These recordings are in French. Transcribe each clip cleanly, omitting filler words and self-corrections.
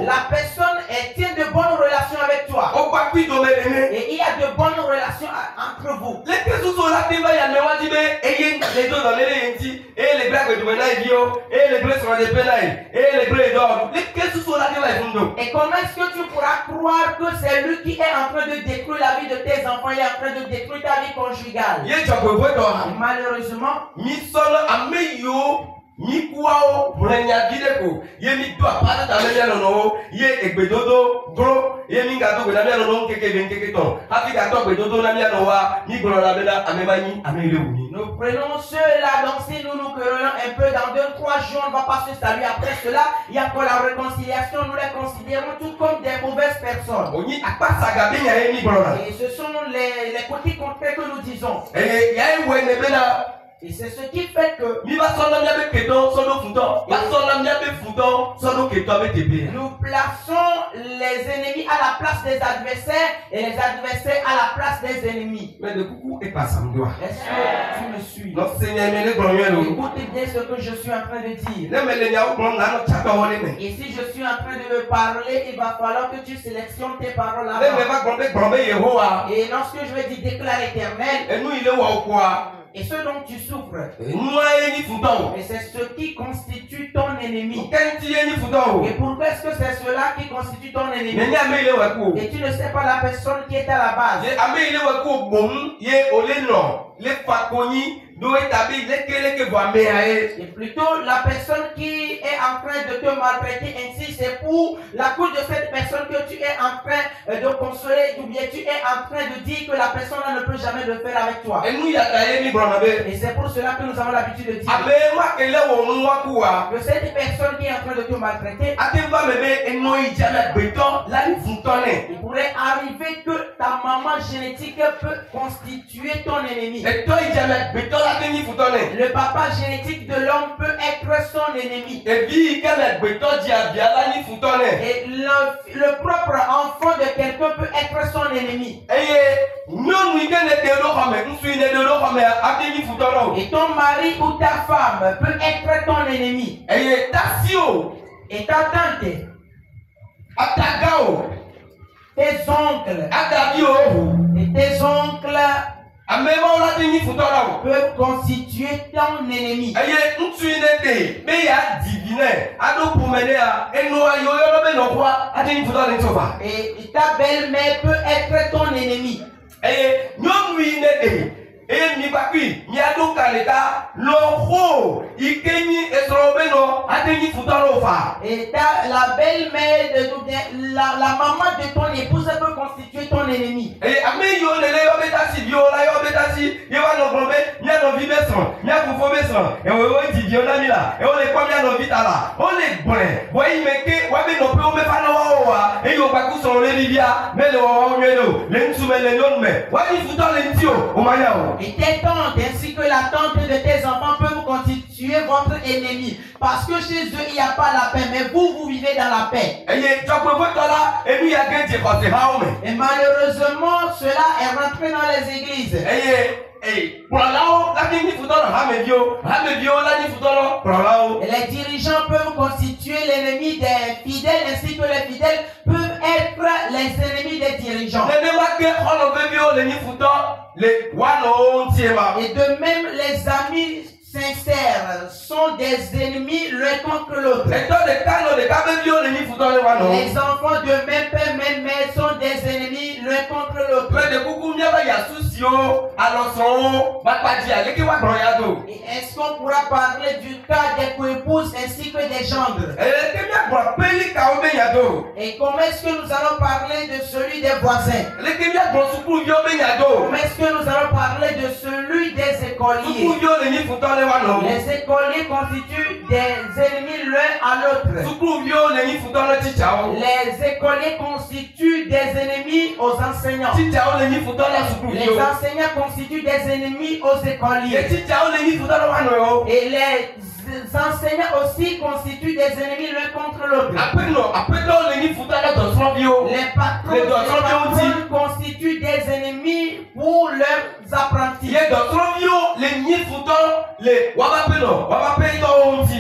La personne tient de bonnes relations avec toi. Et il y a de bonnes relations entre vous. Et comment est-ce que tu pourras croire que c'est lui qui est en train de détruire la vie de tes enfants, il est en train de détruire ta vie conjugale? Et malheureusement, nous prenons ceux-là, donc si nous nous querellons un peu dans 2-3 jours, on ne va pas se saluer. Après cela, il y a encore la réconciliation. Nous les considérons tout comme des mauvaises personnes. Et ce sont les côtés concrets que nous disons. Et c'est ce qui fait que nous plaçons les ennemis à la place des adversaires et les adversaires à la place des ennemis. Est-ce que tu me suis? Écoutez bien ce que je suis en train de dire. Et si je suis en train de me parler, il va falloir que tu sélectionnes tes paroles là. Et lorsque je vais dire déclare éternel, et ce dont tu souffres, et c'est ce qui constitue ton ennemi. Et pourquoi est-ce que c'est cela qui constitue ton ennemi? Et tu ne sais pas la personne qui est à la base. Et plutôt la personne qui est en train de te maltraiter ainsi, c'est pour la cause de cette personne que tu es en train de consoler, ou bien tu es en train de dire que la personne ne peut jamais le faire avec toi. Et c'est pour cela que nous avons l'habitude de dire que cette personne qui est en train de te maltraiter, il pourrait arriver que ta maman génétique peut constituer ton ennemi. Le papa génétique de l'homme peut être son ennemi. Et le propre enfant de quelqu'un peut être son ennemi. Et ton mari ou ta femme peut être ton ennemi. Et ta tante, tes oncles, et tes oncles peuvent constituer ton ennemi. Et ta belle-mère peut être ton ennemi. Et la belle-mère de la maman de ton épouse peut constituer ton ennemi. Et tes tantes ainsi que la tante de tes enfants peuvent constituer votre ennemi. Parce que chez eux, il n'y a pas la paix. Mais vous vivez dans la paix. Et malheureusement, cela est rentré dans les églises. Et les dirigeants peuvent constituer l'ennemi des fidèles ainsi que les fidèles peuvent être les ennemis des dirigeants. Et de même, les amis sincères sont des ennemis l'un contre l'autre. Les enfants de même père, même mère sont des ennemis l'un contre l'autre. Et est-ce qu'on pourra parler du cas des coépouses ainsi que des gendres? Et comment est-ce que nous allons parler de celui des voisins? Comment est-ce que nous allons parler de celui des écoliers? Les écoliers constituent des ennemis l'un à l'autre. Les écoliers constituent des ennemis aux enseignants. Les enseignants constituent des ennemis aux écoliers. Et les enseignants aussi constituent des ennemis l'un contre l'autre. Les patrons constituent des ennemis pour leurs apprentis.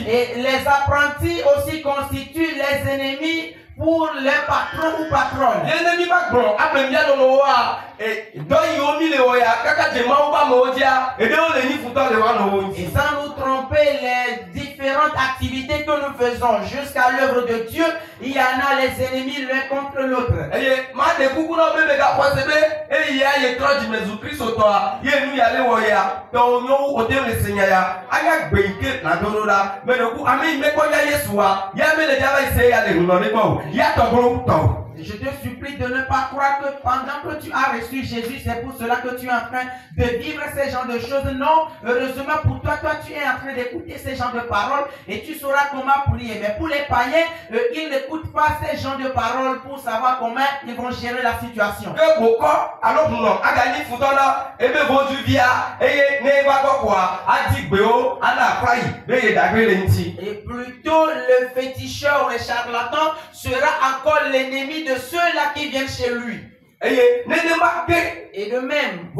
Et les apprentis aussi constituent les ennemis pour les patrons ou patronnes. L'ennemi va bon, après bien dans le roi, et dans Yomi le roi, kaka jema ou pas modia, et de on les foutant le roi. Et sans nous tromper, les différentes activités que nous faisons jusqu'à l'œuvre de Dieu, il y en a les ennemis l'un contre l'autre. Et ma de beaucoup non même gars quoi c'est et il y a les trois de Jésus-Christ au toi, il nous y aller roya, donc nous au Dieu le Seigneur ya, aya gbenke na donola, mais le coup ami me ko ya Yeshua, ya me le java essayer aller nous non bon. Je te supplie de ne pas croire que pendant que tu as reçu Jésus, c'est pour cela que tu es en train de vivre ces genres de choses. Non, heureusement pour toi, tu es en train d'écouter ces genres de paroles et tu sauras comment prier. Mais pour les païens, ils n'écoutent pas ces genres de paroles pour savoir comment ils vont gérer la situation. Alors non, a gagné foutana, et bien vendu via, et ne va pas quoi, a dit béo, a la faille, mais il a et plutôt le féticheur ou le charlatan sera encore l'ennemi de ceux-là qui viennent chez lui. Et de même,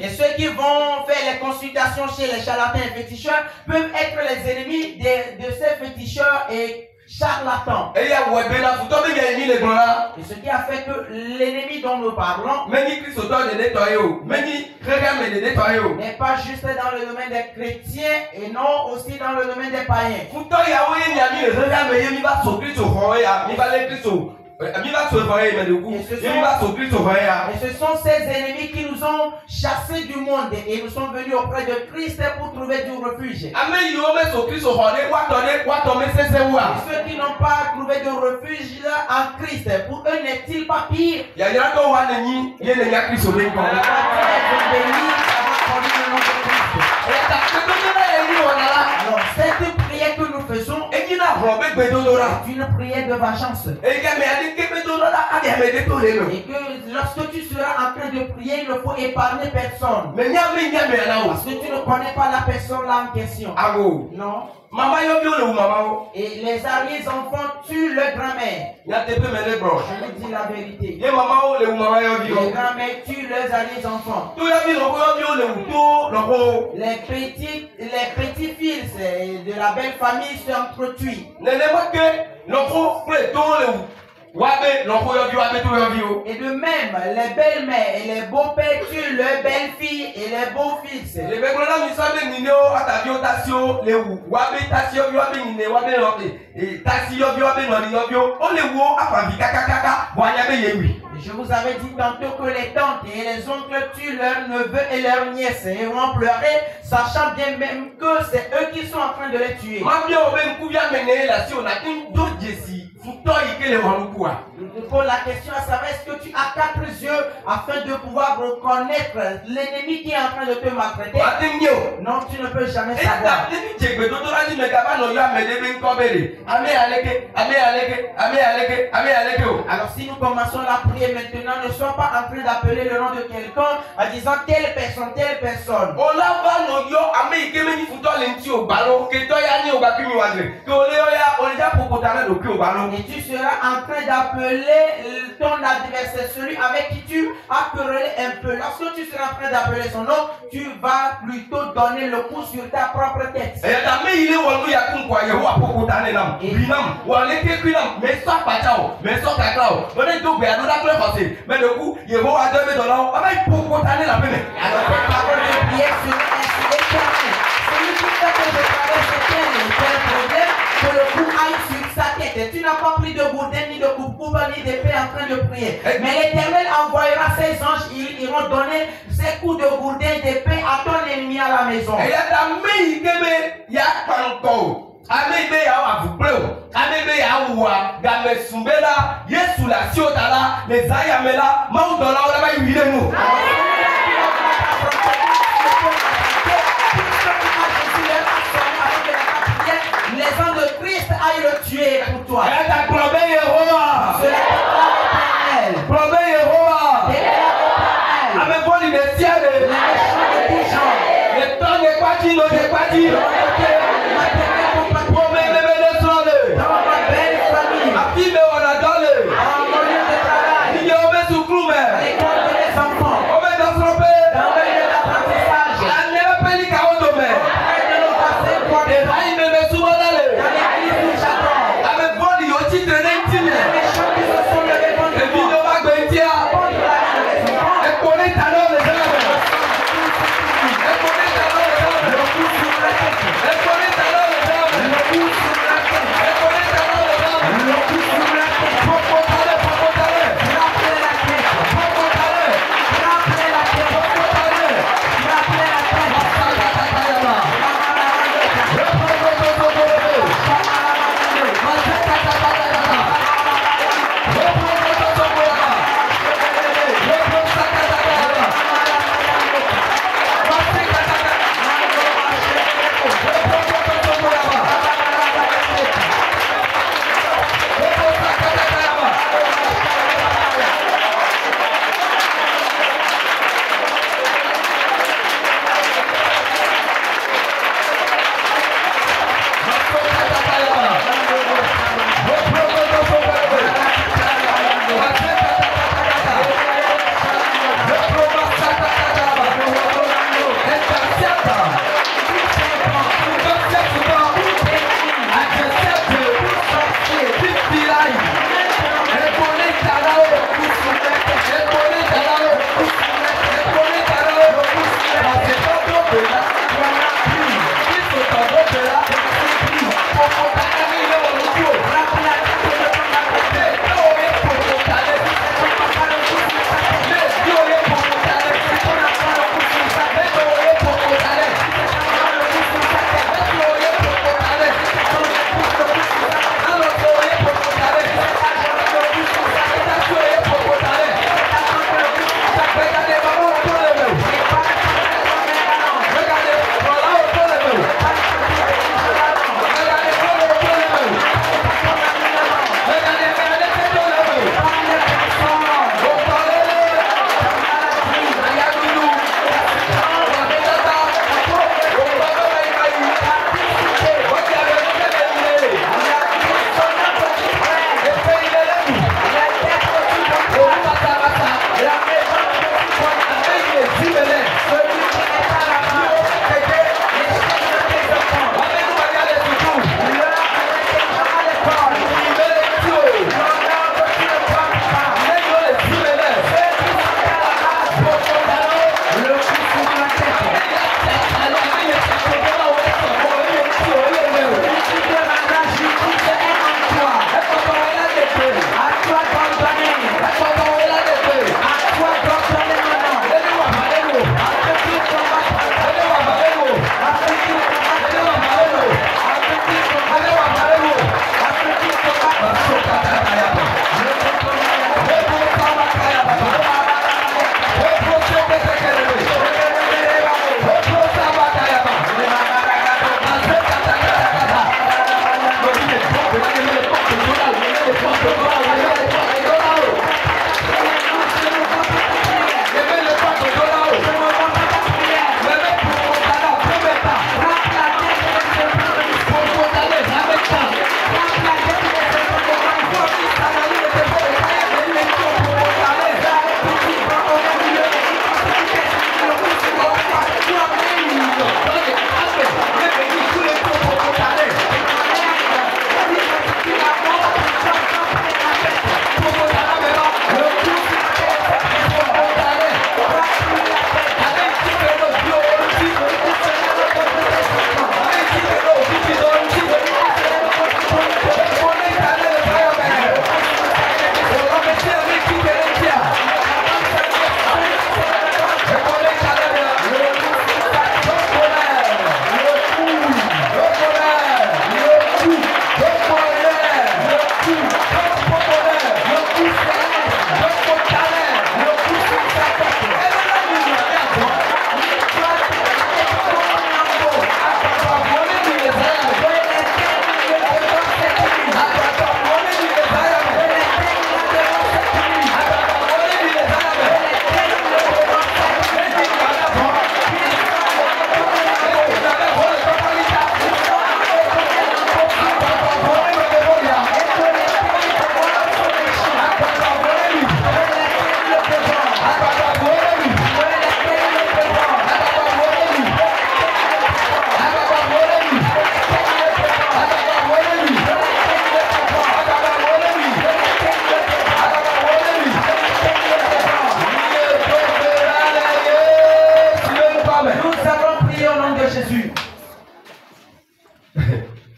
et ceux qui vont faire les consultations chez les charlatans et féticheurs peuvent être les ennemis de ces féticheurs et charlatans. Et ce qui a fait que l'ennemi dont nous parlons n'est pas juste dans le domaine des chrétiens et non aussi dans le domaine des païens. Et ce sont ces ennemis qui nous ont chassés du monde et nous sont venus auprès de Christ pour trouver du refuge. Et ceux qui n'ont pas trouvé de refuge en Christ, pour eux n'est-il pas pire? Alors cette prière que nous faisons est une prière de vengeance. Et que lorsque tu seras en train de prier, il ne faut épargner personne. Parce que tu ne connais pas la personne là en question. Non. Et les arrière-enfants tuent leur grand-mère. Je vous dis la vérité. Les grand-mères tuent leurs arrière-enfants. Les petits-fils de la belle famille s'entretuent. Et de même, les belles-mères et les beaux-pères tuent leurs belles-filles et les beaux-fils. Je vous avais dit tantôt que les tantes et les oncles tuent leurs neveux et leurs nièces et vont pleurer, sachant bien même que c'est eux qui sont en train de les tuer. Je pose la question à savoir, est-ce que tu as 4 yeux afin de pouvoir reconnaître l'ennemi qui est en train de te maltraiter? Non, tu ne peux jamais savoir. Alors si nous commençons la prière maintenant, ne sois pas en train d'appeler le nom de quelqu'un en disant telle personne, telle personne. Et tu seras en train d'appeler ton adversaire, celui avec qui tu as querellé un peu. Lorsque tu seras en train d'appeler son nom, tu vas plutôt donner le coup sur ta propre tête. Alors cette parole de prière sur éternel. Celui qui fait que je traverse tel problème, que le coup aille sur sa tête. Tu n'as pas pris de gourdin, ni de coupe-coupe, ni d'épée en train de prier. Mais l'Éternel envoyera ses anges, ils iront donner ces coups de gourdin, d'épée à ton ennemi à la maison. Les gens de Christ aillent le tuer pour toi.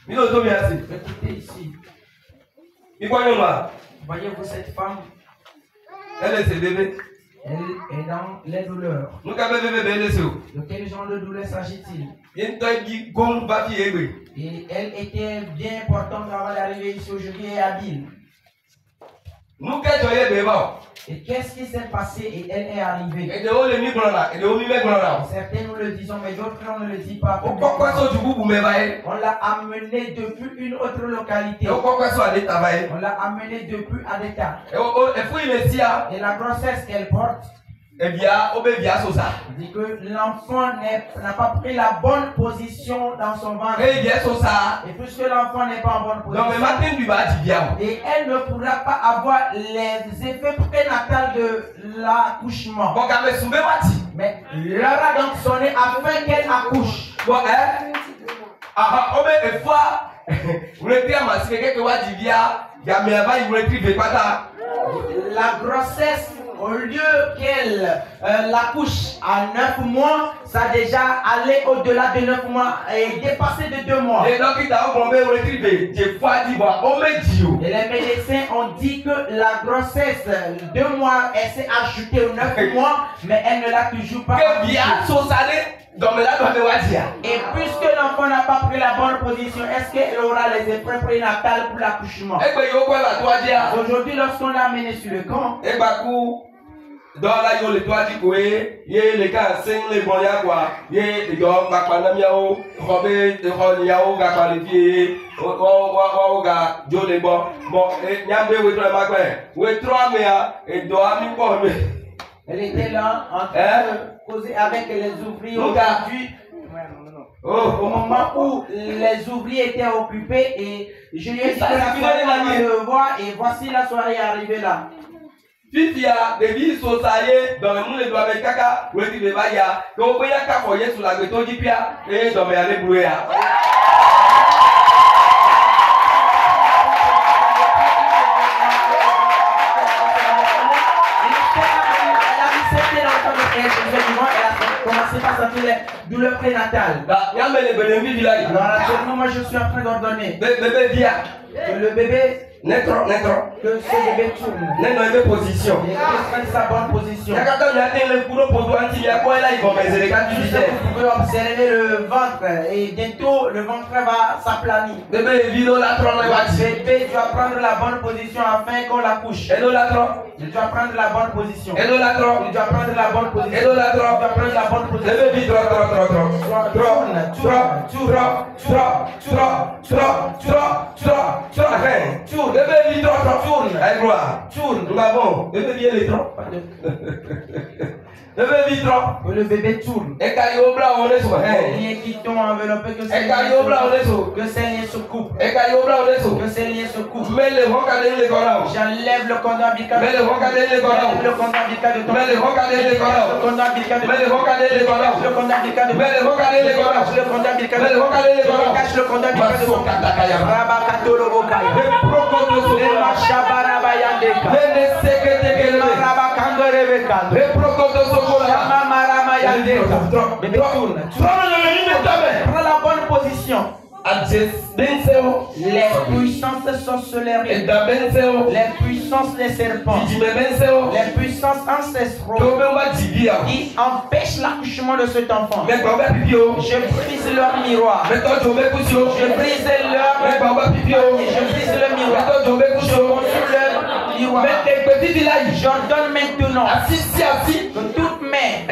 Écoutez ici. Voyez-vous cette femme? Elle est ses bébés. Elle est dans les douleurs. Nous avons bébé De quel genre de douleur s'agit-il? Et elle était bien importante avant d'arriver ici aujourd'hui et habile. Et qu'est-ce qui s'est passé et elle est arrivée? Certains nous le disons, mais d'autres on ne le dit pas. On l'a amené depuis une autre localité. On l'a amené depuis Adeta. Et la grossesse qu'elle porte, il dit que l'enfant n'a pas pris la bonne position dans son ventre. Et puisque l'enfant n'est pas en bonne position, et elle ne pourra pas avoir les effets prénatals de l'accouchement. Mais l'heure a donc sonné afin qu'elle accouche. La grossesse, au lieu qu'elle l'accouche à 9 mois, ça a déjà allé au-delà de 9 mois et dépassé de 2 mois. Et les médecins ont dit que la grossesse, 2 mois, elle s'est ajoutée aux 9 mois, mais elle ne l'a toujours pas accouché. Et puisque l'enfant n'a pas pris la bonne position, est-ce qu'elle aura les effets prénatales pour l'accouchement? Aujourd'hui, lorsqu'on l'a amené sur le camp, dans la yo le toit dit que les cas 5 les boya quoi yo bakwana miao robe de holiao ga qualifié o ga jo le bon nyambe we trois makwe we trois mea et do ami ko me. Elle était là en train de causer avec les ouvriers aujourd'hui. Au moment où les ouvriers étaient occupés et je lui ai dit de voir et voici la soirée arrivée là. Fifia, devi sosaye dans le monde de avec kaka, ou est-il baya, que vous voyez qu'à foyer sur la béton du pia, et dans mes allées brouiller. Elle a commencé par sentir les douleurs prénatales. Alors actuellement, moi je suis en train d'ordonner que le bébé que ce bébé tourne. Et qu'il prenne sa bonne position. Vous pouvez observer le ventre et bientôt le ventre va s'aplanir. Le bébé doit prendre la bonne position afin qu'on l'accouche. Il doit prendre la bonne position. Il doit prendre la bonne position. Il doit prendre la bonne position. Le bébé tourne. Les liens qui t'ont enveloppé, que ces liens se coupent. Que ces liens se coupent. J'enlève le cordon ombilical. J'enlève le cordon ombilical de ton fils. Le cordon ombilical de ton fils. Le cordon ombilical de ton fils. Le cordon ombilical de ton fils. Cache le cordon ombilical de ton fils. Rabakatoro Bokaya. Mashabarabayandeka. Rabakandorevekando. Bébé tourne. Prends la bonne position. Les puissances sorcelleries, les puissances des serpents, les puissances ancestrales qui empêchent l'accouchement de cet enfant. Je brise leur miroir. Je brise leur miroir. Je construis leur miroir. J'ordonne maintenant que toute mère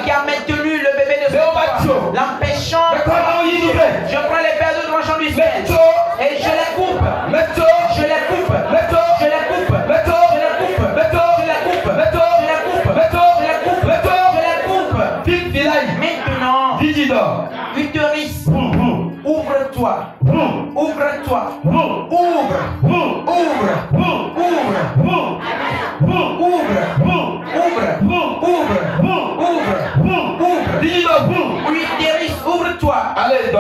qui a maintenu le bébé de ce enfant, l'empêchant, je prends les paires de tranchants du ciel et je les coupe. Je les coupe. Je les coupe. Je les coupe. Je les coupe. Je les coupe. Maintenant, Uteris, ouvre-toi. Ouvre-toi. Ouvre. Uteris, ouvre-toi. Allez,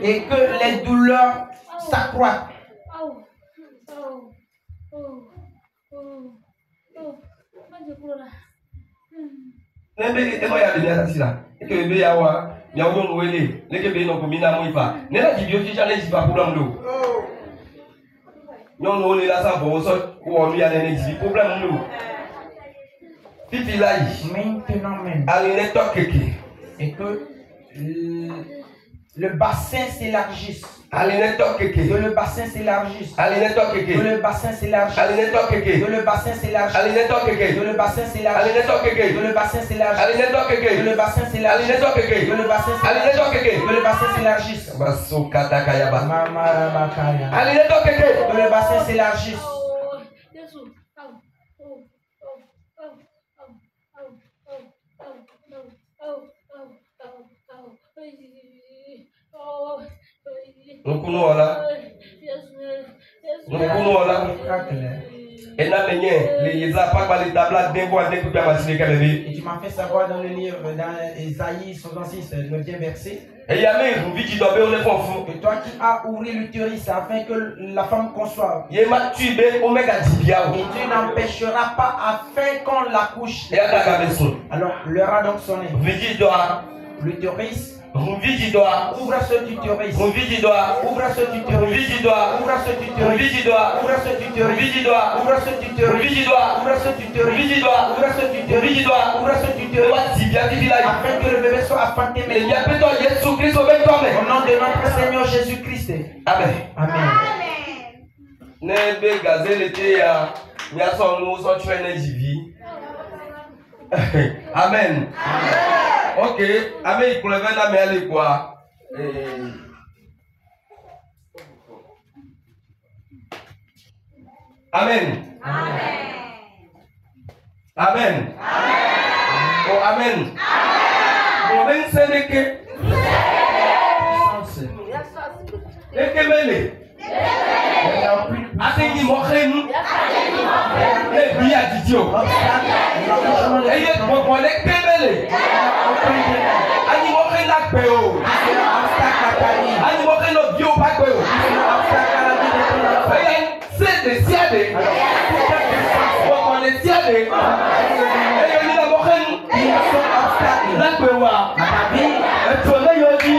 Et que les douleurs s'accroissent. Et que le bébé a Il y a un nom les que bien non combina moi fa. Ne la divio qui challenge pas problème do. Non non là ça bon ça ko on lui a les problème do. Fifi là. Maintenant même. Allez les toquer. Et que le bassin s'élargisse. Que le bassin s'élargisse. Que le bassin s'élargisse. Que le bassin s'élargisse. Que le bassin s'élargisse. Que le bassin s'élargisse. Que le bassin s'élargisse. Que le bassin s'élargisse. Que le bassin s'élargisse. Que le bassin s'élargisse. Nous connaissons là. Et là, les pas les tablettes d'un bois d'un coup de et tu m'as fait savoir dans le livre, dans Isaïe 66, le 9e verset. Et il y a même vie qui doit bien les fonds. Et toi qui as ouvert l'utérus afin que la femme conçoive. Et tu n'empêcheras pas afin qu'on la couche. Alors l'heure a donc sonné. L'utérus. Ouvre ce utérus. Ouvre ce utérus. Ouvre ce utérus. Ouvre ce utérus. Ouvre ce utérus. Ouvre ce utérus. Ouvre ce utérus. Ouvre ce utérus. Afin que le bébé soit enfanté. Au nom de notre Seigneur Jésus-Christ. Amen. Amen. Nebe gazelle était à Amen. Ok. Amen. Il pourrait venir à aller quoi? Amen. Amen. Oh, amen. Bon, ben, c'est que. Et que mêlé. Atengi mokhenu. Eh bien didio. Eh yé bon les kemele. Ani mokhena peo. Ani mokheno bio pa peo. Eh c'est de siade. Bon les siade. Eh yé la mokhenu. La pewa. Et toi là yodi.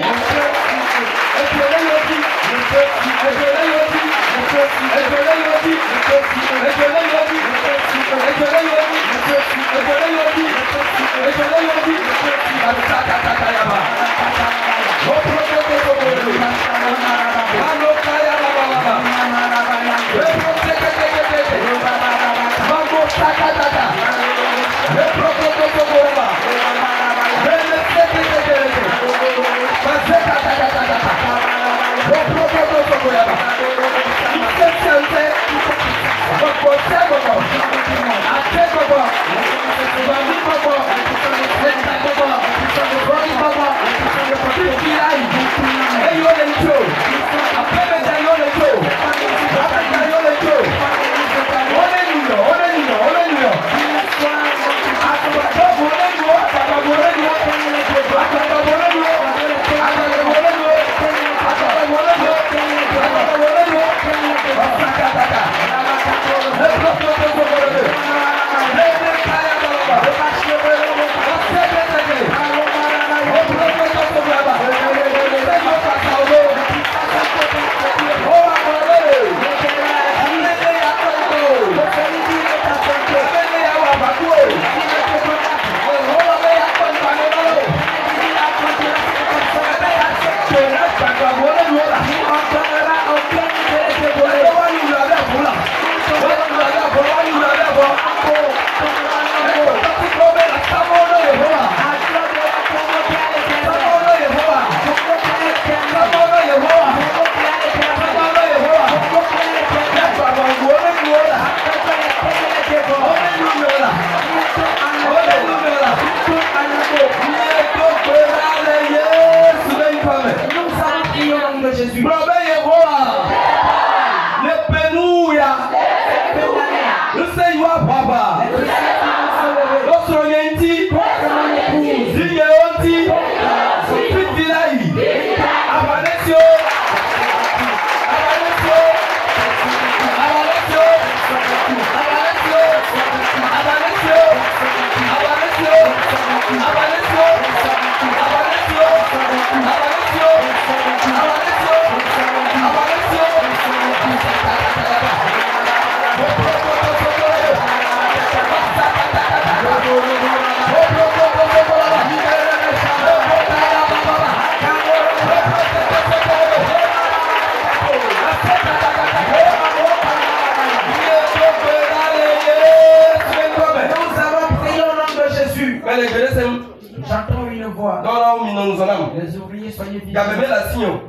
vie.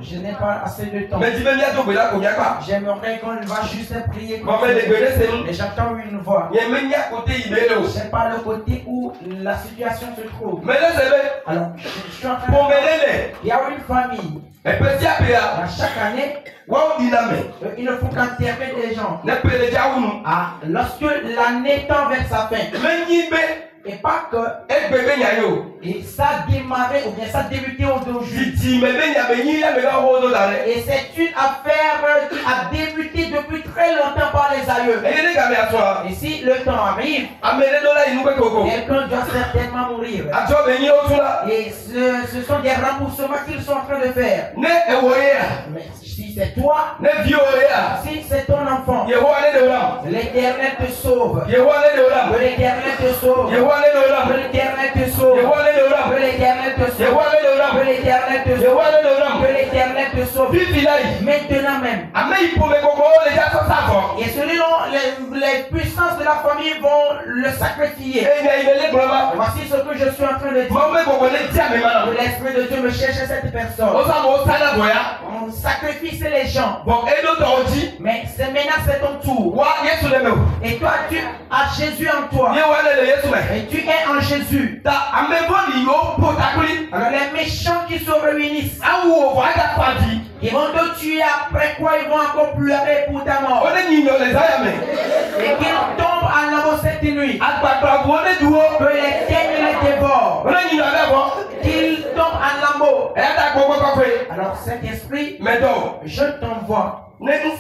Je n'ai pas assez de temps. J'aimerais qu'on va juste prier. Et j'entends une voix. C'est pas le côté où la situation se trouve. Alors, je suis en train de... Il y a une famille. Chaque année, il ne faut qu'enterrer des gens. Lorsque l'année tend vers sa fin. Et pas que et ça a démarré ou bien ça a débuté aujourd'hui. Et c'est une affaire qui a débuté depuis très longtemps par les aïeux. Et si le temps arrive, quelqu'un doit certainement mourir. Et ce sont des remboursements qu'ils sont en train de faire. Mais si c'est toi, si c'est ton enfant, l'Éternel te sauve. L'Éternel te sauve. L'Éternel te sauve. L'Éternel te sauve. L'Éternel te sauve. L'Éternel te sauve. Maintenant même. Et selon les puissances de la famille vont le sacrifier. Voici ce que je suis en train de dire. L'Esprit de Dieu me cherche cette personne. On sacrifie les gens. Mais c'est maintenant c'est ton tour. Et toi tu as Jésus en toi. Et tu es en Jésus. Alors les méchants qui se réunissent, ils vont te tuer, après quoi ils vont encore pleurer pour ta mort. Et qu'ils tombent à l'amour cette nuit. Que les ténèbres les dévorent. Qu'ils tombent à l'amour. Alors cet esprit, je t'envoie. Même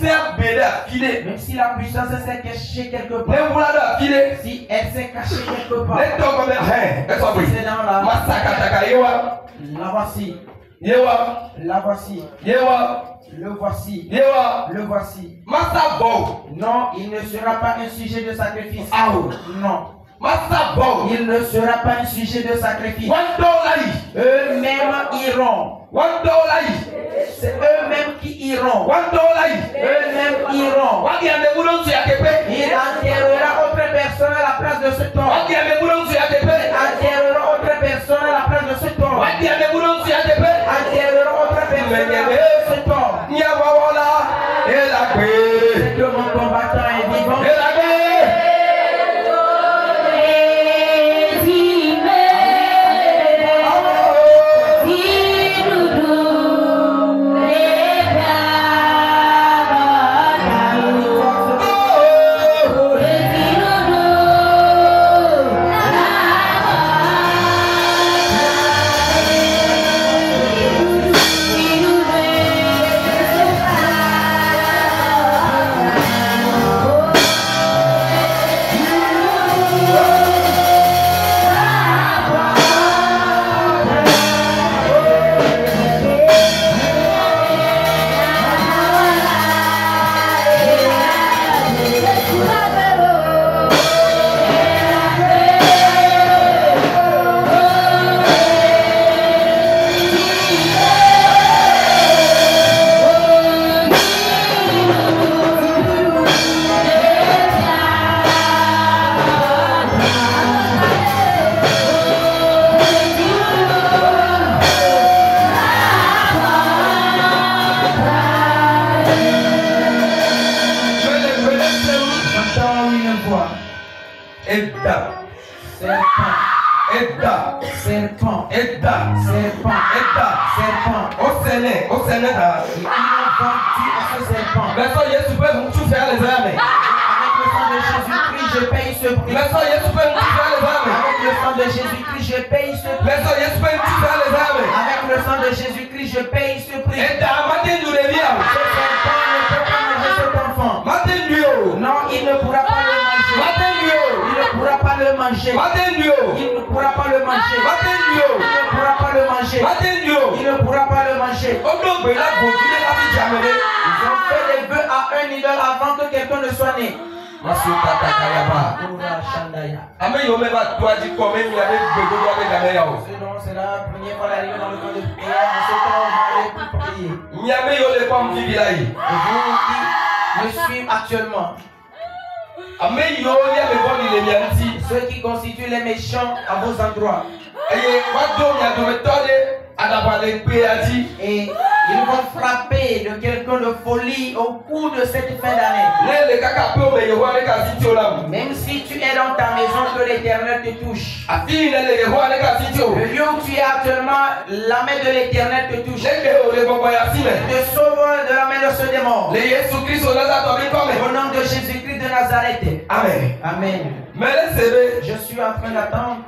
si la puissance s'est cachée quelque part, si elle s'est cachée quelque part, c'est dans la voici. La voici. Le voici. Le voici. Non, il ne sera pas un sujet de sacrifice. Non. Il ne sera pas un sujet de sacrifice. Eux-mêmes iront. C'est eux-mêmes qui iront. Eux-mêmes iront. Il enterrera autre personne à la place de ce temps. Il enterrera autre personne à la place de ce temps. Enterrera autre personne à la place de ce temps. C'est que mon combattant est vivant. C'est la première fois d'arriver dans le camp de prière. En ce temps, on va plus prier. Et vous qui me suivent actuellement, ceux qui constituent les méchants à vos endroits, Et ils vont frapper de quelqu'un de folie au cours de cette fin d'année. Même si tu es dans ta maison, que l'Éternel te touche. Le lieu où tu es actuellement, la main de l'Éternel te touche. Te sauve de la main de ce démon. Au nom de Jésus-Christ de Nazareth. Amen. Amen. Je suis en train d'attendre.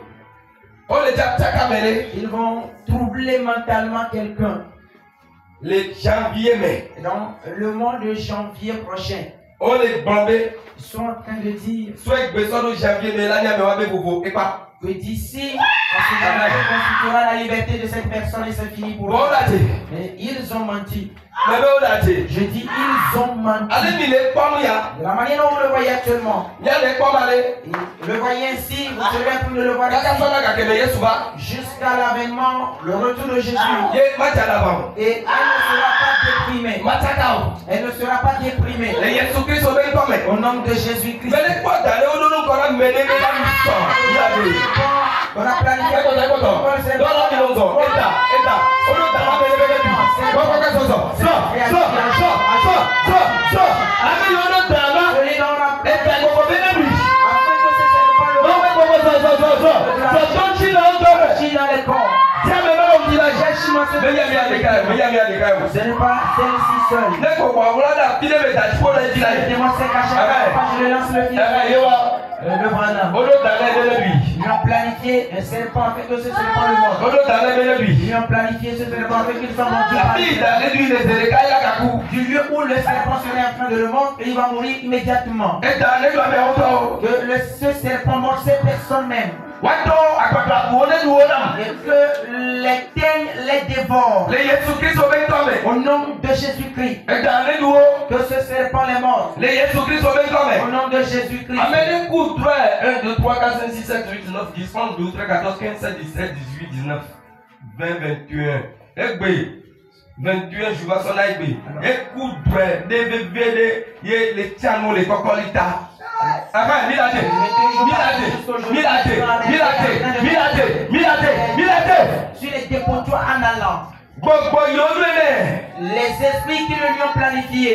Ils vont troubler mentalement quelqu'un. Le janvier mai. Dans le mois de janvier prochain. Ils sont en train de dire que d'ici, on constituera la liberté de cette personne et c'est fini pour eux. Mais ils ont menti. Je dis ils ont menti. De la manière dont vous le voyez actuellement. Et le voyez ainsi, vous serez en train de le voir ici. Jusqu'à l'avènement, le retour de Jésus. Et elle ne sera pas déprimée. Elle ne sera pas déprimée. Au nom de Jésus-Christ. On a planifié. Ce n'est pas celle-ci seule. Je lance le fil. Le Branham. Ils ont planifié un serpent afin que ce serpent le morde. Ils ont planifié ce serpent afin qu'il soit mordu par du lieu où le serpent serait en train de le mordre et il va mourir immédiatement. Que ce serpent morde ces personnes même. Et que les teignes les dévorent. Au nom de Jésus-Christ. Que ce serpent les morde. Au nom de Jésus-Christ. 1, 2, 3, 4, 5, 6, 7, 8, 9, 10, 11, 12, 13, 14, 15, 16, 17, 18, 19, 20, 21. 21 jours, son aïe. Écoute, les tianos, les cocolitas. Sur les dépotoirs en allant. Les esprits qui le lui ont planifié.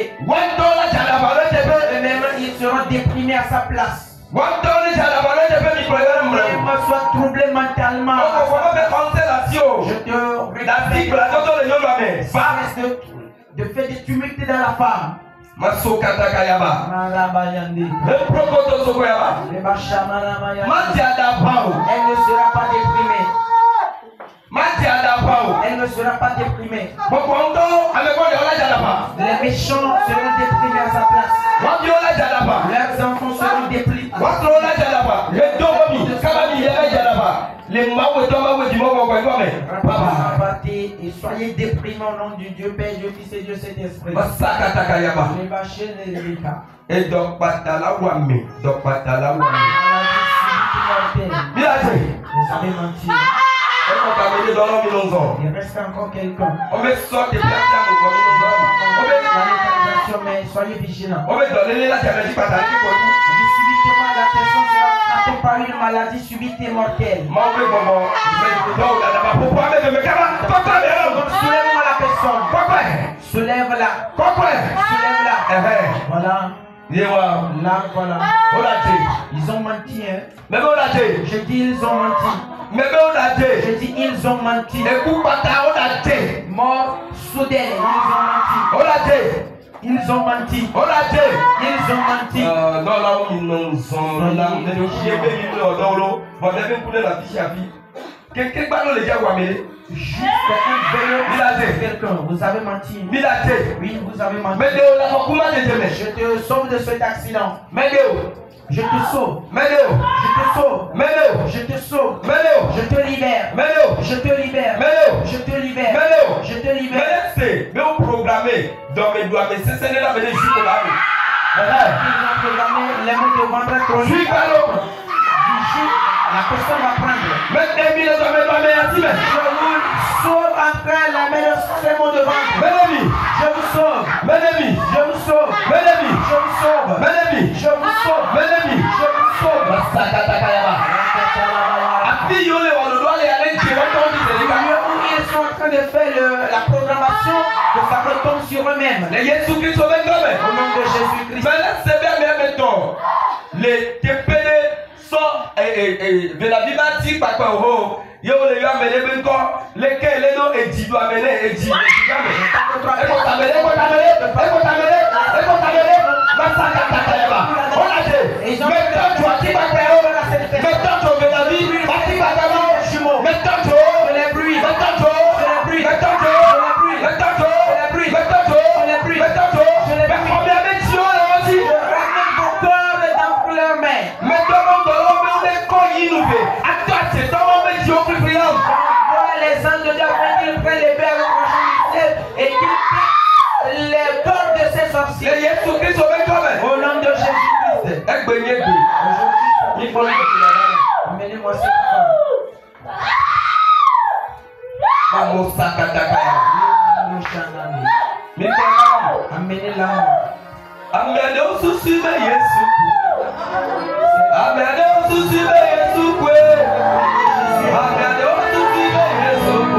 Eux-mêmes, ils seront déprimés à sa place. Soit troublé mentalement. Je te regarde de fait des tumultes dans la femme. Elle ne sera pas déprimée. Elle ne sera pas déprimée. Les méchants seront déprimés à sa place. Leurs enfants seront déprimés. Et soyez déprimés au nom du Dieu Père, Dieu Fils et Dieu Saint-Esprit. Et donc, vous avez menti. Il reste encore quelqu'un. Mais soyez vigilants. Subitement, la personne sera frappée par une maladie subite et mortelle. Soulève-moi la personne. Soulève-la. Soulève-la. Voilà. Là, voilà. Ils ont menti, hein. Je dis ils ont menti. Je dis ils ont menti. Mort soudaine, ils ont menti. Ils ont menti. Quelqu'un, vous avez menti. Oui, vous avez menti. Je te sauve de cet accident. Je te sauve. Je te sauve. Je te sauve. Je te libère. Je te libère. Je te libère. Je te libère. Mais on programmé dans mes doigts, mais c'est là, mais les jours là. Ils ont programmé les mots de vendre chronique. La personne va prendre. Je vous sauve après la meilleure ces mots de vente. Je vous sauve. Je vous sauve. Je vous sauve. Je vous sauve. Ils sont en train de fait la programmation que ça retombe sur eux-mêmes. Le Jésus-Christ au Au nom de Jésus-Christ. maintenant, c'est bien, mais mettons, les TPD sont, de la vie bâtie, par quoi, yo le yo amené ben ko le ke le no eji do amené eji amené masaka takayaba on a dit maintenant tu as dit ba pe o maintenant tu veux la vie bâti ba kama maintenant tu les bruits maintenant tu les bruits maintenant tu les bruits maintenant tu les bruits maintenant tu les bruits maintenant tu mais combien de jours là aussi ramène vos corps dans leurs mains. maintenant on doit on ko inouvé attends c'est ton moment Dieu qui fait les anges de Dieu afin qu'ils prennent les pères et qu'ils prennent les corps de ces sorciers. Au nom de Jésus-Christ. Aujourd'hui, il faut amenez-moi cette femme. Amenez-la. Amenez au souci de Jésus. Amenez au souci de Jésus. Amenez au souci de Jésus.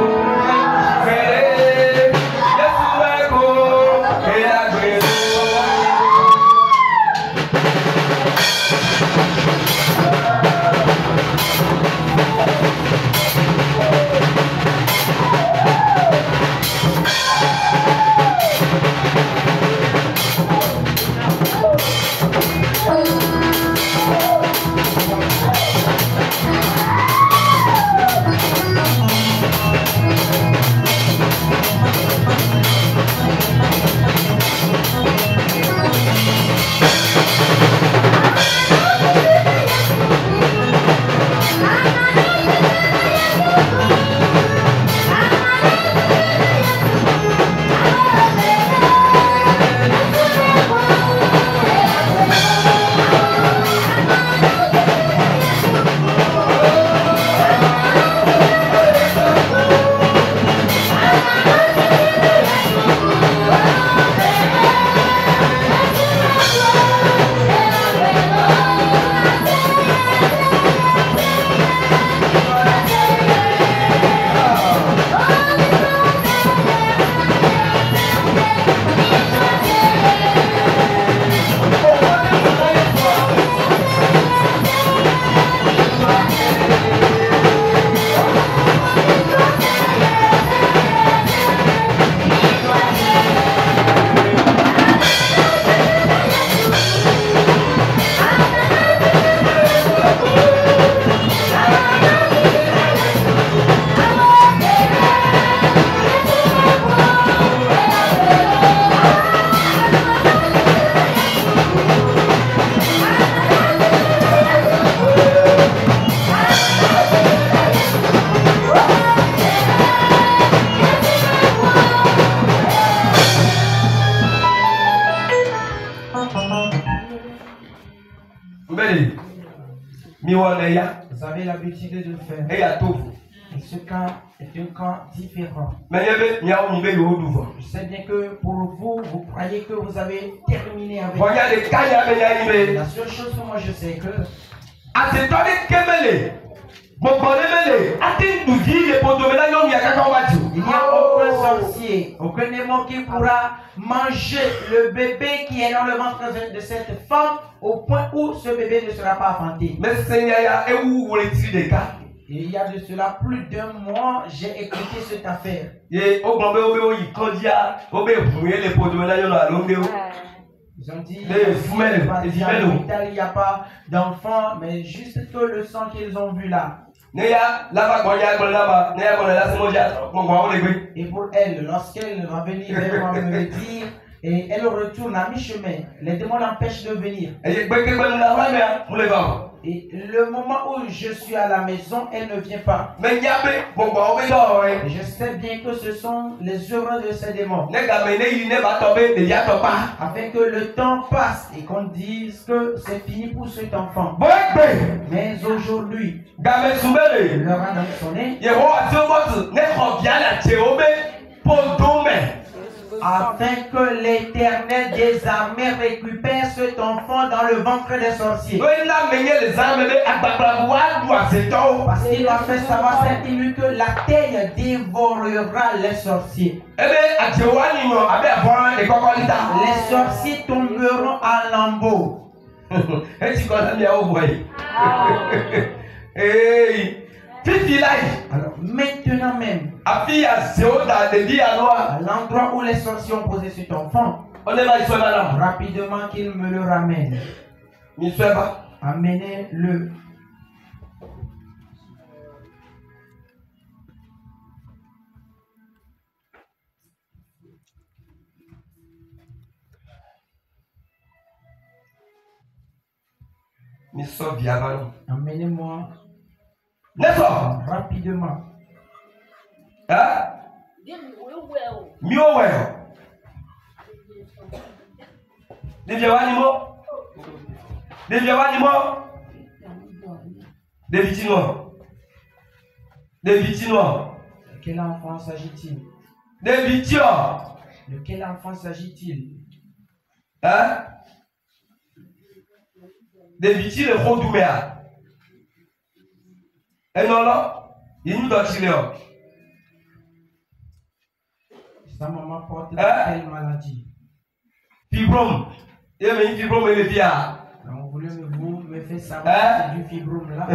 Vous avez l'habitude de le faire. Et ce cas est un cas différent. Je sais bien que pour vous, vous croyez que vous avez terminé avec. La seule chose que moi je sais que il n'y a aucun sorcier, aucun démon qui pourra manger le bébé qui est dans le ventre de cette femme au point où ce bébé ne sera pas enfanté. Et il y a de cela plus d'un mois, j'ai écouté cette affaire. Ils ont dit il n'y a pas d'enfant, mais juste que le sang qu'ils ont vu là. Et pour elle, lorsqu'elle va venir vers moi me dire, et elle retourne à mi-chemin, les démons l'empêchent de venir. Et le moment où je suis à la maison, elle ne vient pas. Et je sais bien que ce sont les œuvres de ces démons. Afin que le temps passe et qu'on dise que c'est fini pour cet enfant. Mais aujourd'hui, l'heure a donc sonné. afin que l'Éternel des armées récupère cet enfant dans le ventre des sorciers. Parce qu'il a fait savoir cette nuit que la terre dévorera les sorciers. Les sorciers tomberont à lambeaux. Alors maintenant même, à l'endroit où les sorciers ont posé cet enfant, rapidement qu'ils me le ramènent. Amenez-le. Amenez-moi rapidement. De quel enfant s'agit-il? De quel enfant s'agit-il? Sa maman porte quelle maladie? Fibrome. Donc voulez-vous me faire savoir c'est du fibrome là?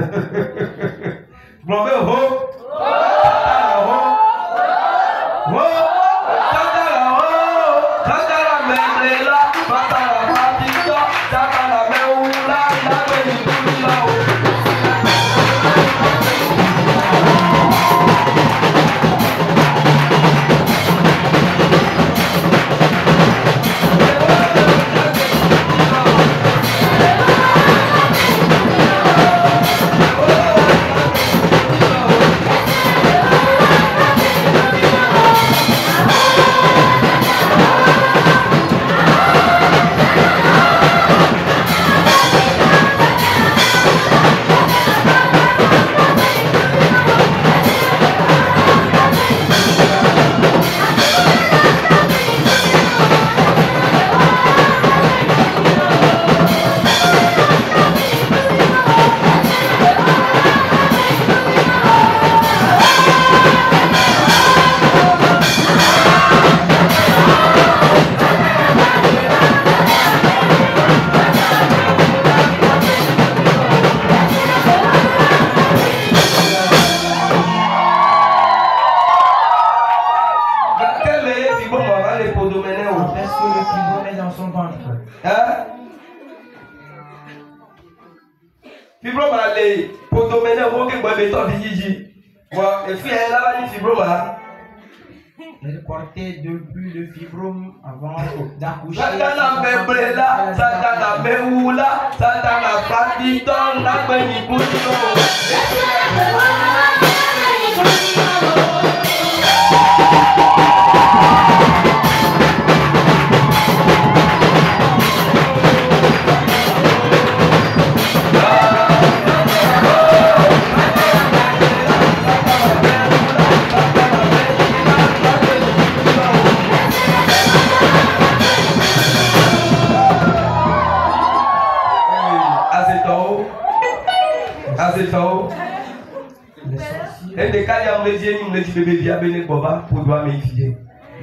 Elle portait depuis le fibrome avant d'accoucher.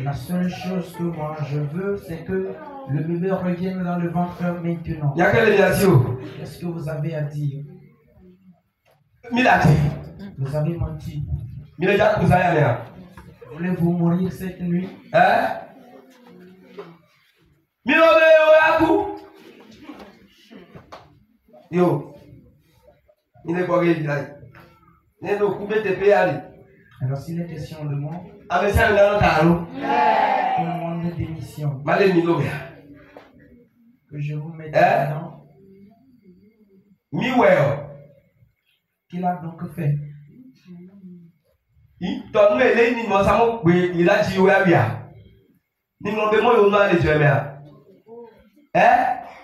La seule chose que moi je veux, c'est que le bébé revienne dans le ventre maintenant. Qu'est-ce que vous avez à dire? Vous avez menti. Voulez-vous mourir cette nuit? Yo, alors s'il est question de moi, tout tout le monde est démission. Que je vous mette dedans. Qu'il a donc fait?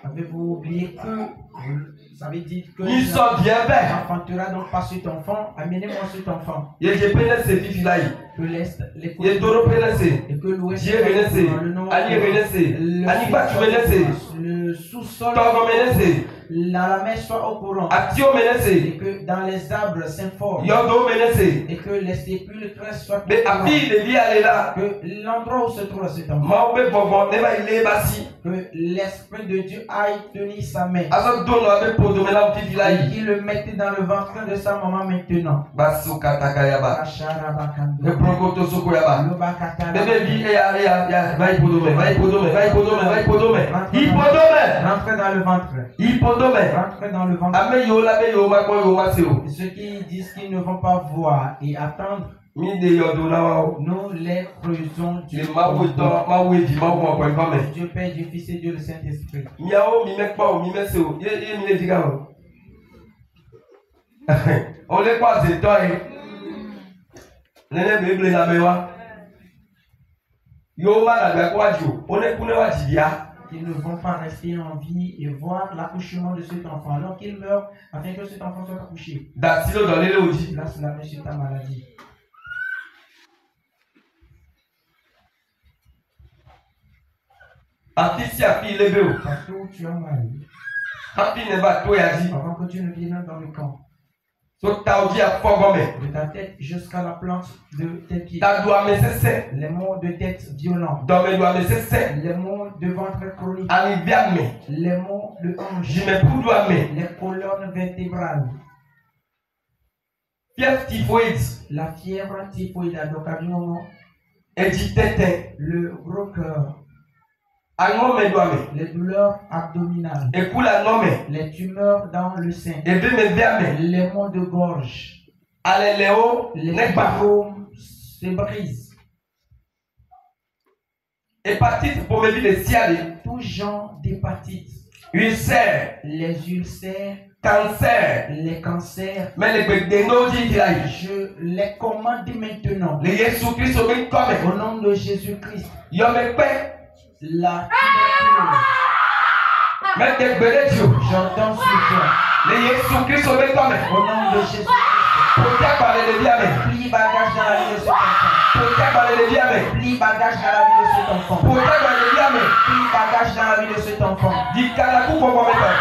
Avez-vous oublié que Vous avez dit que Il sort bien tu bête. n'enfanteras donc pas cet enfant. Amenez-moi cet enfant. Il est pénètre ses filles là. Que l'Est, les Il est taureau pénètre. et que l'Ouest, Dieu pénètre. Ali pénètre. Ali pas tu pénètre. le sous-sol, Torgo pénètre. la mer soit au courant. Action pénètre. Et que dans les arbres s'informent. Yodo pénètre. Et que les sépulcres soient Mais au courant. à fille de vie aller là. Que l'endroit où se trouve cet enfant. Maoube bonbon ne va il est bassi. Que l'Esprit de Dieu aille tenir sa main. Avec don avec pour dominer la petite là. Et qu'il le mette dans le ventre de sa maman maintenant. Basuka takayaba. Le prokoto sokoyaba. Bébé vie va y podome, va y podome, va y podome, va y podome. Hippodome. Rentrez dans le ventre. Hippodome. Rentrez dans le ventre. Ame yo la be yo ma ko yo ma seo. Ceux qui disent qu'ils ne vont pas voir et attendre, Mi de yo do la wa. nous les creusons du Le ma wo to ma wo di ma wo ko ko me. Dieu Père, Dieu Fils et Dieu le Saint-Esprit. Mi a o mi me pa o mi me seo. Ye mi le diga o. On le pas c'est toi. Nene be ble na me wa. Yo ma na be ko ajo. On est kune wa jibia. Qu'ils ne vont pas rester en vie et voir l'accouchement de cet enfant alors qu'il meurt afin que cet enfant soit accouché. Da silo dans le oji. Place la main sur ta maladie. Afisi afi lebe o. Partout où tu as mal, Afi ne ba to ya di. avant que tu ne viennes dans le camp, So ta oji a fogome. de ta tête jusqu'à la plante de tes pieds. Ta doit me cesser. Les maux de tête violents, Dans mes doigts me cesser. les maux de ventre chronique, Arrivé à me. les maux de hanche, Je me pou doigt me. les colonnes vertébrales, Fièvre typhoïde. la fièvre typhoïde, donc à du moment, Et dit tété. le gros cœur, Angon me doigt me. les douleurs abdominales, Et pour la nomme. les tumeurs dans le sein, Et de me bien me. les maux de gorge, Allez Léo. les N'est pas. fibromes se brisent, Hépatite pour me dire les ciales. tout genre d'hépatite, Ulcère. les ulcères, Cancer. les cancers. Mais les bédénos dit là. Je les commande maintenant. Les Jésus Christ au même comme. Au nom de Jésus-Christ, Yo me paix. la tuberculose, Mais des bédédios. j'entends sur toi. Les Jésus Christ au même comme. Au nom de Jésus-Christ, Protège par les bien me. plie bagage dans la vie de cet enfant. Protège par les bien me. Plie bagage dans la vie de cet enfant. Protège par les bien me. Plie bagage dans la vie de cet enfant. Dit Kanakou pour moi maintenant.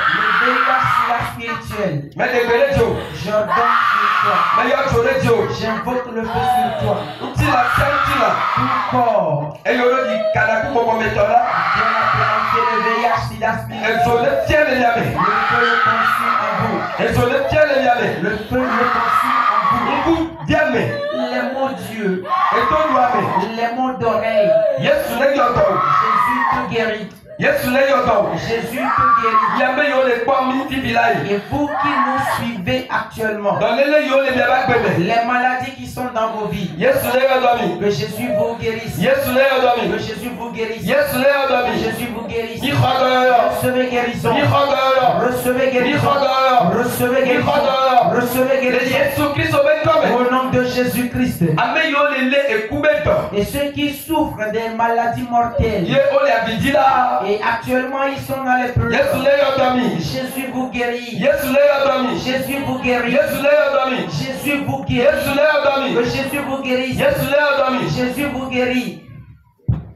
Le VIH spirituel, Mais des bédédios. j'ordonne sur toi. Mais yo chore dio. J'invoque le feu sur toi. Ntila sentila. Tout corps Et yo dit Kanakou pour moi maintenant là. bien appréhendé le VIH sida Et spirituel. je le tiens les Le yamé. feu le consume en vous. Et je le tiens les yamé. Le feu le consume en vous. Nku diamé. Les mots d'yeux, Et ton doamé. les mots d'oreille. Yesu ne yoto. Jésus te guérit. Yesu ne yoto. Jésus te guérit. Yamé yo le kwa minti bilai. Et vous qui nous suivez actuellement, Dans les yo le biaba bébé. les maladies qui sont dans vos vies, Yesu ne yodomi. que Jésus vous guérisse. Yesu ne Que yodomi. Jésus vous guérisse. Yesu ne Que yodomi. Jésus vous guérisse. Ni khodoyo. Recevez guérison. Ni khodoyo. Recevez Ni guérison. khodoyo. Recevez Ni guérison. khodoyo. Recevez Les guérison. Yesu Christ au même comme. Au nom de Jésus-Christ. Ame yo le le ekubeto. Et ceux qui souffrent des maladies mortelles, Ye ole abidila. et actuellement ils sont dans les Yesu pleurs, ne yodomi. Jésus vous guérit. Yesu ne yodomi. Jésus vous guérit. Yesu ne yodomi. Jésus vous guérit. Yesu ne yodomi. Que Jésus vous guérisse. Yesu ne yodomi. Jésus vous guérit.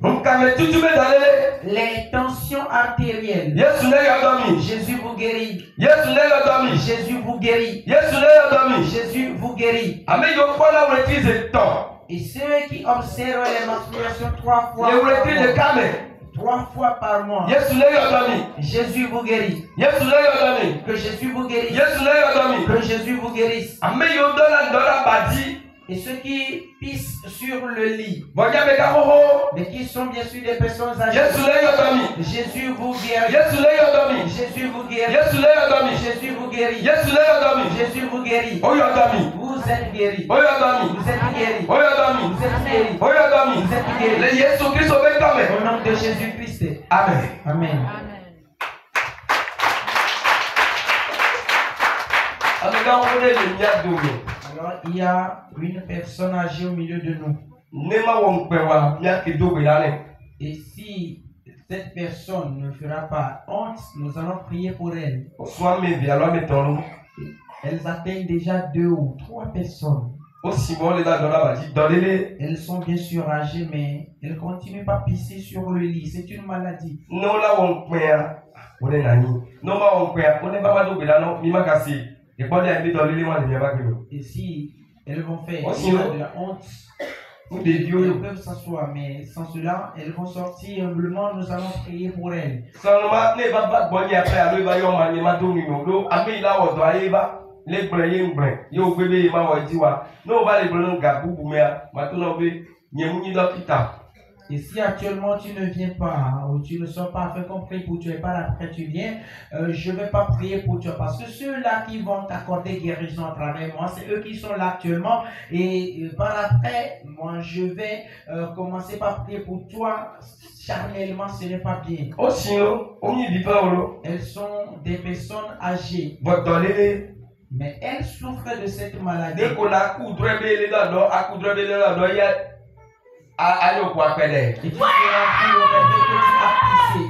Nkame tutu be dalele. Les tensions artérielles, Yesu ne yodomi. Jésus vous guérit. Yesu ne yodomi. Jésus vous guérit. Yesu ne yodomi. Jésus vous guérit. Ame yo kola uretirize temps. Et ceux qui observent les menstruations 3 fois Le par uretirize mois, kame. 3 fois par mois, Yesu ne yodomi. Jésus vous guérit. Yesu ne yodomi. Que Jésus vous guérisse. Yesu ne yodomi. Que Jésus vous guérisse. Ame yo dola badi. Et ceux qui pissent sur le lit, Boya be kahoho. mais qui sont bien sûr des personnes âgées, Yesu ne yodomi. Jésus vous guérit. Yesu ne yodomi. Jésus vous guérit. Yesu ne yodomi. Jésus vous guérit. Yesu ne yodomi. Jésus vous guérit. Oyodomi. Vous êtes guéri. Oyodomi. Vous êtes guéri. Oyodomi. Vous êtes guéri. Oyodomi. Vous êtes guéri. Le Yesu Christ au même comme. Au nom de Jésus-Christ. Amen. Amen. Alors Alors, il y a une personne âgée au milieu de nous. Nema won pewa miaki dobe yale. Et si cette personne ne fera pas honte, nous allons prier pour elle. Elles atteignent déjà 2 ou 3 personnes. Elles sont bien sûr âgées, mais elles ne continuent pas à pisser sur le lit. C'est une maladie. Et si elles vont faire de la honte, elles peuvent s'asseoir, mais sans cela, elles vont sortir humblement. Nous allons prier pour elles. Et si actuellement tu ne viens pas ou tu ne sors pas fait qu'on prie pour toi et par après tu viens, je ne vais pas prier pour toi parce que ceux-là qui vont t'accorder guérison à travers moi, c'est eux qui sont là actuellement et par après, moi je vais commencer par prier pour toi. Charnellement, ce n'est pas bien. Elles sont des personnes âgées. Mais elles souffrent de cette maladie. Et tu feras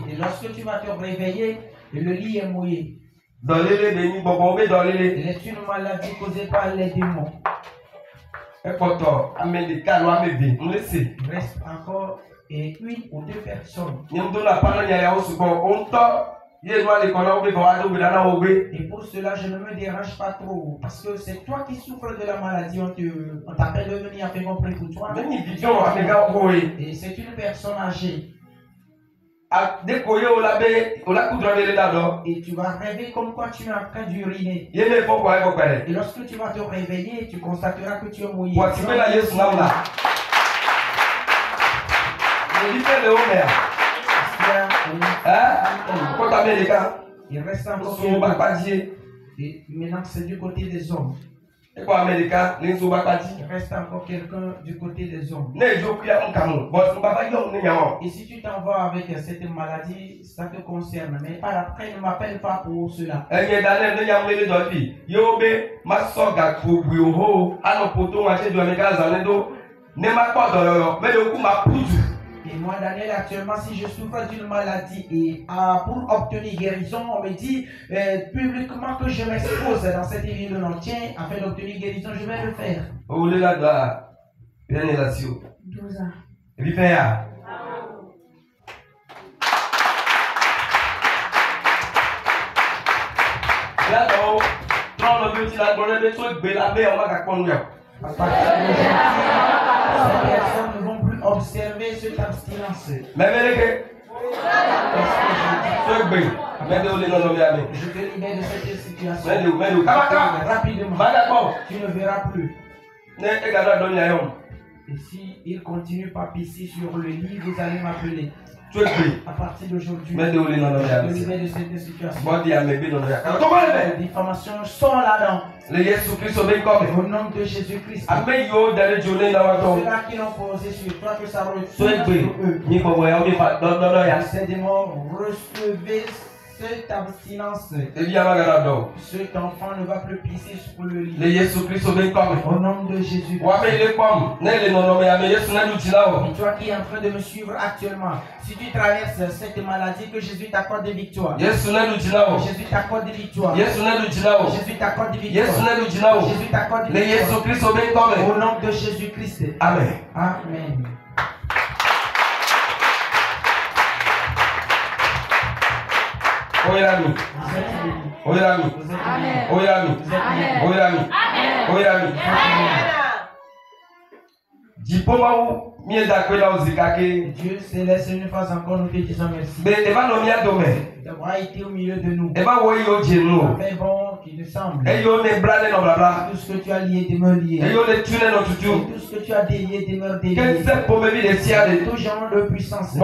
et lorsque tu vas te réveiller, le lit est mouillé. C'est une maladie causée par les démons. Il reste encore une ou 2 personnes. Et pour cela, je ne me dérange pas trop. Parce que c'est toi qui souffres de la maladie. On t'appelle de venir afin qu'on prie pour toi. Et c'est une personne âgée. Et tu vas rêver comme quoi tu es en train d'uriner. Et lorsque tu vas te réveiller, tu constateras que tu es mouillé. Il reste encore et maintenant c'est du côté des hommes. Il reste encore quelqu'un du côté des hommes. Et si tu t'en vas avec cette maladie, ça te concerne. Mais par après, ne m'appelle pas pour cela. Et moi, Daniel, actuellement, si je souffre d'une maladie et pour obtenir guérison, on me dit publiquement que je m'expose dans cette ville entière afin d'obtenir guérison, je vais le faire. 12 ans. À partir d'aujourd'hui, ces personnes ne vont plus observer cette abstinence. Je te libère de cette situation. Rapidement. Tu ne verras plus. Et si il continue pas à pisser sur le lit, vous allez m'appeler. À partir d'aujourd'hui, je te libère de cette situation. Les diffamations sont là-dedans. Au nom de Jésus-Christ. Ceux-là qui l'ont posé sur toi, que ça retourne sur eux. Ces démons, recevez cette abstinence. Cet enfant ne va plus pisser sur le lit. Au nom de Jésus. Et toi qui es en train de me suivre actuellement, si tu traverses cette maladie, que Jésus t'accorde des victoires. Jésus t'accorde des victoires. Jésus t'accorde des victoires. Jésus t'accorde des victoires. Au nom de Jésus-Christ. Amen. Amen. Amen. Dieu céleste, une fois encore, nous te disons merci. D'avoir été au milieu de nous. Fait bon qui te semble. Tout ce que tu as lié demeure lié. Tout ce que tu as délié demeure délié. Tout genre de puissance. Tout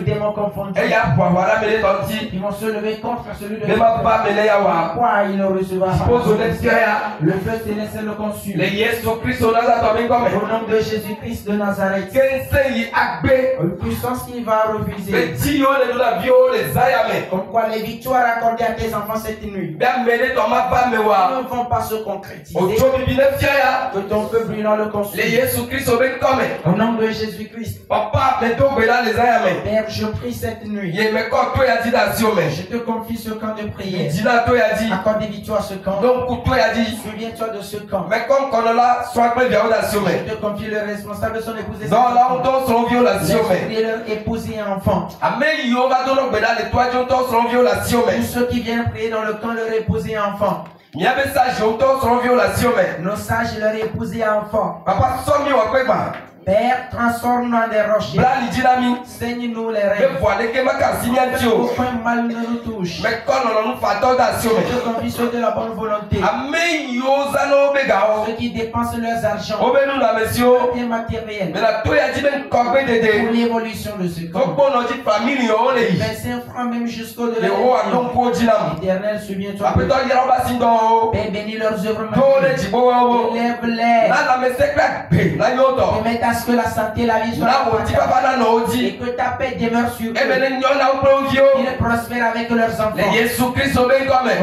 démon confondu. Ils vont se lever contre celui de pourquoi il ne recevra pas. Le feu céleste le consume. Au nom de Jésus-Christ de Nazareth. Une puissance qui va refuser. Comme quoi les victoires accordées à tes enfants cette nuit. ne vont pas se concrétiser. Que ton feu brûlant le consume. Au nom de Jésus-Christ. Père, je prie cette nuit. Je te confie ce camp de prière. Accorde victoire à ce camp. Souviens-toi de ce camp. Je te confie le responsable de son épouse et leur épouse et enfant. Tous ceux qui viennent prier dans le camp, leur épouse et enfant. Nos sages, leur épouse et enfant. Père, transforme-nous en des rochers. Saigne-nous les rêves. Aucun mal ne nous touche. Je te confie ceux de la bonne volonté. Ceux qui dépensent leurs argent. Bien matériel. Pour l'évolution de ce corps. 25 francs même jusqu'au-delà. Éternel, souviens-toi. Père, bénis leurs œuvres. Élève-les. Permets à ce que la santé et la vie soient et que ta paix demeure sur eux. Qu'ils prospèrent avec leurs enfants.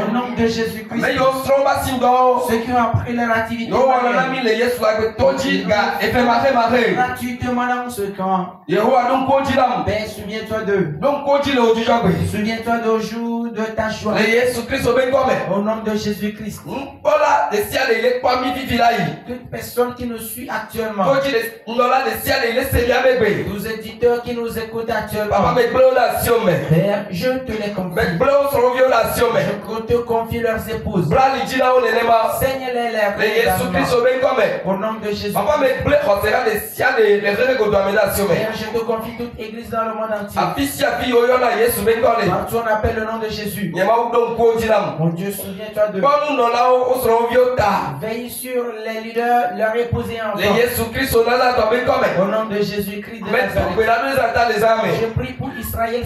Au nom de Jésus-Christ. Ceux qui ont appris leur activité gratuitement dans ce camp. Père, souviens-toi d'eux. Souviens-toi du jour de ta joie. Au nom de Jésus-Christ. Toute personne qui nous suit actuellement. Tous éditeurs qui nous écoutent actuellement. Père, je te les confie. Je te confie leurs épouses. Saigne-les lèvres. Au nom de Jésus. Père, je te confie toute église dans le monde entier. Partout on appelle le nom de Jésus. Mon Dieu, souviens-toi de veille sur les leaders, leurs épouses et enfants. Au nom de Jésus-Christ de Nazareth. Je prie pour Israël.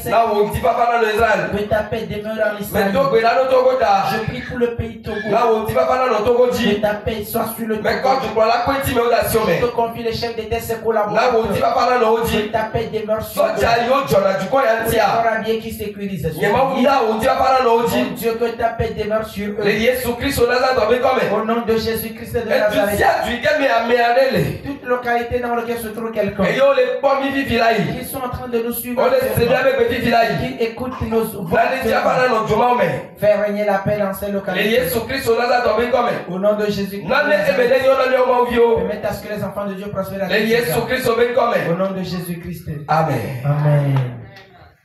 Que ta paix demeure en Israël. Je prie pour le pays Togo. Que ta paix soit sur le Togo. Je te confie les chefs d'État, ses collaborateurs. Que ta paix demeure sur eux. Bien qui sécurise. Mon Dieu, que ta paix demeure sur eux. Au nom de Jésus-Christ de Nazareth. Toute localité dans laquelle se trouve quelqu'un. Qui sont en train de nous suivre. Qui écoutent nos voix. Faire régner la paix dans ces localités. Au nom de Jésus-Christ. Permettez à ce que les enfants de Dieu prospèrent. Au nom de Jésus-Christ. Amen. Amen.